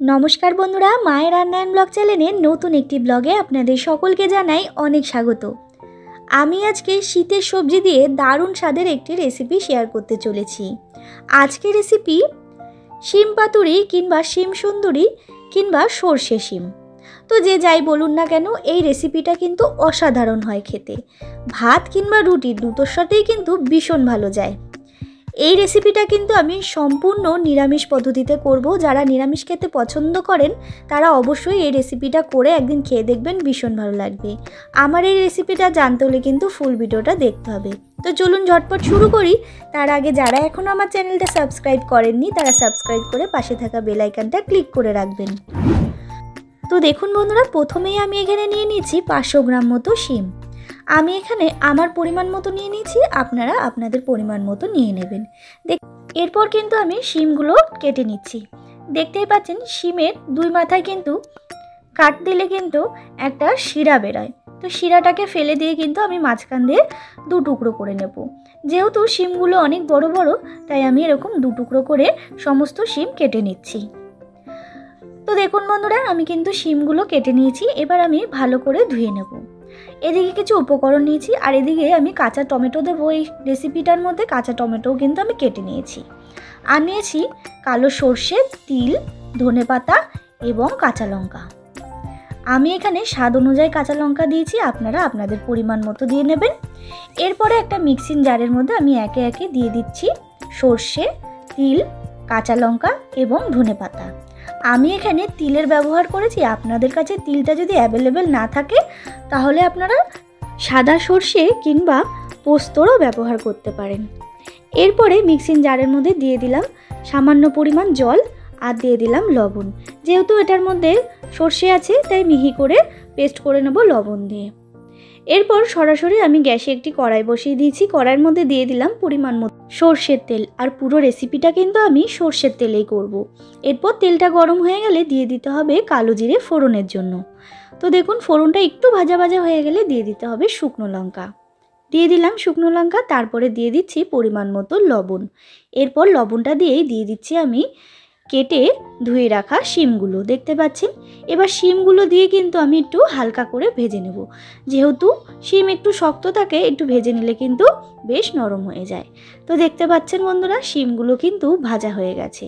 नमस्कार बंधुरा माয়ের রান্নায়ন ব্লগ চ্যানেলের নতুন একটি ব্লগে আপনাদের সকলকে জানাই অনেক স্বাগত। আমি আজকে শীতের সবজি দিয়ে দারুণ স্বাদের একটি রেসিপি শেয়ার করতে চলেছি। আজকের রেসিপি শিম পাতুরি কিংবা শিম সুন্দরী কিংবা সরষে শিম। তো যে যাই বলুন না কেন এই রেসিপিটা কিন্তু অসাধারণ হয় খেতে। ভাত কিংবা রুটি দুটোর সাথেই কিন্তু ভীষণ ভালো যায়। এই রেসিপিটা কিন্তু আমি সম্পূর্ণ নিরামিষ পদ্ধতিতে করব। যারা নিরামিষ খেতে পছন্দ করেন তারা অবশ্যই এই রেসিপিটা করে একদিন খেয়ে দেখবেন, ভীষণ ভালো লাগবে। আমার এই রেসিপিটা জানতে হলে কিন্তু ফুল ভিডিওটা দেখতে হবে। তো চলুন ঝটপট শুরু করি। তার আগে যারা এখনও আমার চ্যানেলটা সাবস্ক্রাইব করেননি তারা সাবস্ক্রাইব করে পাশে থাকা বেল আইকনটা ক্লিক করে রাখবেন। তো দেখুন বন্ধুরা, প্রথমেই আমি এখানে নিয়ে নিয়েছি 500 গ্রাম মতো শিম। আমি এখানে আমার পরিমাণ মতো নিয়ে নিয়েছি, আপনারা আপনাদের পরিমাণ মতো নিয়ে নেবেন। এরপর কিন্তু আমি শিমগুলো কেটে নিচ্ছি। দেখতেই পাচ্ছেন শিমের দুই মাথায় কিন্তু কাট দিলে কিন্তু একটা শিরা বেরোয়। তো শিরাটাকে ফেলে দিয়ে কিন্তু আমি মাঝখান দিয়ে দু টুকরো করে নেব। যেহেতু শিমগুলো অনেক বড় বড় তাই আমি এরকম দু টুকরো করে সমস্ত শিম কেটে নিচ্ছি। তো দেখুন বন্ধুরা, আমি কিন্তু শিমগুলো কেটে নিয়েছি। এবার আমি ভালো করে ধুয়ে নেব। এদিকে কিছু উপকরণ নিয়েছি আর এদিকে আমি কাঁচা টমেটো দেবো। এই রেসিপিটার মধ্যে কাঁচা টমেটোও কিন্তু আমি কেটে নিয়েছি। আর নিয়েছি কালো সর্ষে, তিল, ধনেপাতা এবং কাঁচা লঙ্কা। আমি এখানে স্বাদ অনুযায়ী কাঁচা লঙ্কা দিয়েছি, আপনারা আপনাদের পরিমাণ মতো দিয়ে নেবেন। এরপরে একটা মিক্সিং জারের মধ্যে আমি একে একে দিয়ে দিচ্ছি সর্ষে, তিল, কাঁচা লঙ্কা এবং ধনেপাতা। আমি এখানে তিলের ব্যবহার করেছি। আপনাদের কাছে তিলটা যদি অ্যাভেলেবেল না থাকে তাহলে আপনারা সাদা সর্ষে কিংবা পোস্তরও ব্যবহার করতে পারেন। এরপরে মিক্সিং জারের মধ্যে দিয়ে দিলাম সামান্য পরিমাণ জল আর দিয়ে দিলাম লবণ। যেহেতু এটার মধ্যে সর্ষে আছে তাই মিহি করে পেস্ট করে নেব লবণ দিয়ে। এরপর সরাসরি আমি গ্যাসে একটি কড়াই বসিয়ে দিয়েছি। কড়াইয়ের মধ্যে দিয়ে দিলাম পরিমাণ মতো সর্ষের তেল। আর পুরো রেসিপিটা কিন্তু আমি সর্ষের তেলেই করব। এরপর তেলটা গরম হয়ে গেলে দিয়ে দিতে হবে কালো জিরে ফোড়নের জন্য। তো দেখুন ফোড়নটা একটু ভাজা ভাজা হয়ে গেলে দিয়ে দিতে হবে শুকনো লঙ্কা। দিয়ে দিলাম শুকনো লঙ্কা, তারপরে দিয়ে দিচ্ছি পরিমাণ মতো লবণ। এরপর লবণটা দিয়েই দিয়ে দিচ্ছি আমি কেটে ধুয়ে রাখা শিমগুলো। দেখতে পাচ্ছেন, এবার শিমগুলো দিয়ে কিন্তু আমি একটু হালকা করে ভেজে নেব। যেহেতু শিম একটু শক্ত থাকে, একটু ভেজে নিলে কিন্তু বেশ নরম হয়ে যায়। তো দেখতে পাচ্ছেন বন্ধুরা, শিমগুলো কিন্তু ভাজা হয়ে গেছে।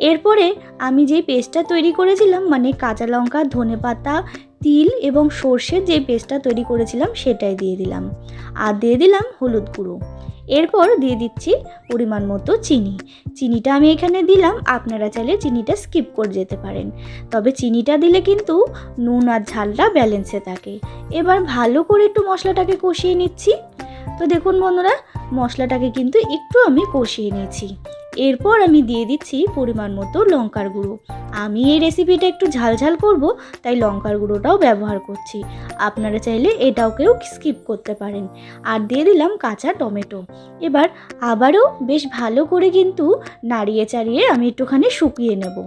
এরপরে আমি যে পেস্টটা তৈরি করেছিলাম, মানে কাঁচা লঙ্কা, ধনেপাতা, তিল এবং সর্ষের যে পেস্টটা তৈরি করেছিলাম সেটাই দিয়ে দিলাম। আর দিয়ে দিলাম হলুদ গুঁড়ো। এরপর দিয়ে দিচ্ছি পরিমাণ মতো চিনি। চিনিটা আমি এখানে দিলাম, আপনারা চাইলে চিনিটা স্কিপ করে যেতে পারেন, তবে চিনিটা দিলে কিন্তু নুন আর ঝালটা ব্যালেন্সে থাকে। এবার ভালো করে একটু মশলাটাকে কষিয়ে নিচ্ছি। তো দেখুন বন্ধুরা, মশলাটাকে কিন্তু একটু আমি কষিয়ে নিয়েছি। এরপর আমি দিয়ে দিচ্ছি পরিমাণ মতো লঙ্কার গুঁড়ো। আমি এই রেসিপিটা একটু ঝালঝাল করব তাই লঙ্কার গুঁড়োটাও ব্যবহার করছি, আপনারা চাইলে এটাকেও স্কিপ করতে পারেন। আর দিয়ে দিলাম কাঁচা টমেটো। এবার আবারও বেশ ভালো করে কিন্তু নাড়িয়ে চাড়িয়ে আমি একটুখানি শুকিয়ে নেব।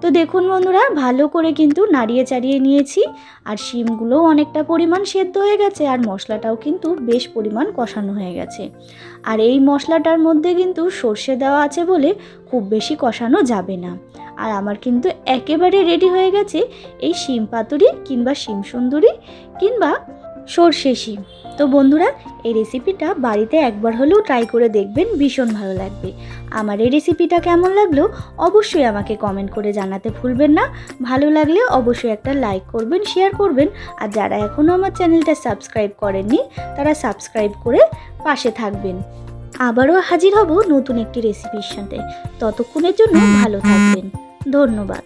তো দেখুন বন্ধুরা, ভালো করে কিন্তু নাড়িয়ে চাড়িয়ে নিয়েছি। আর শিমগুলোও অনেকটা পরিমাণ সেদ্ধ হয়ে গেছে আর মশলাটাও কিন্তু বেশ পরিমাণ কষানো হয়ে গেছে। আর এই মশলাটার মধ্যে কিন্তু সর্ষে দেওয়া আছে বলে খুব বেশি কষানো যাবে না। আর আমার কিন্তু একেবারে রেডি হয়ে গেছে এই শিম পাতুরি কিংবা শিম সুন্দরী কিংবা সর্ষে শিম। তো বন্ধুরা, এই রেসিপিটা বাড়িতে একবার হলেও ট্রাই করে দেখবেন, ভীষণ ভালো লাগবে। আমার এই রেসিপিটা কেমন লাগলো অবশ্যই আমাকে কমেন্ট করে জানাতে ভুলবেন না। ভালো লাগলে অবশ্যই একটা লাইক করবেন, শেয়ার করবেন। আর যারা এখনও আমার চ্যানেলটা সাবস্ক্রাইব করেননি তারা সাবস্ক্রাইব করে পাশে থাকবেন। আবারও হাজির হব নতুন একটি রেসিপির সাথে। ততক্ষণের জন্য ভালো থাকবেন। ধন্যবাদ।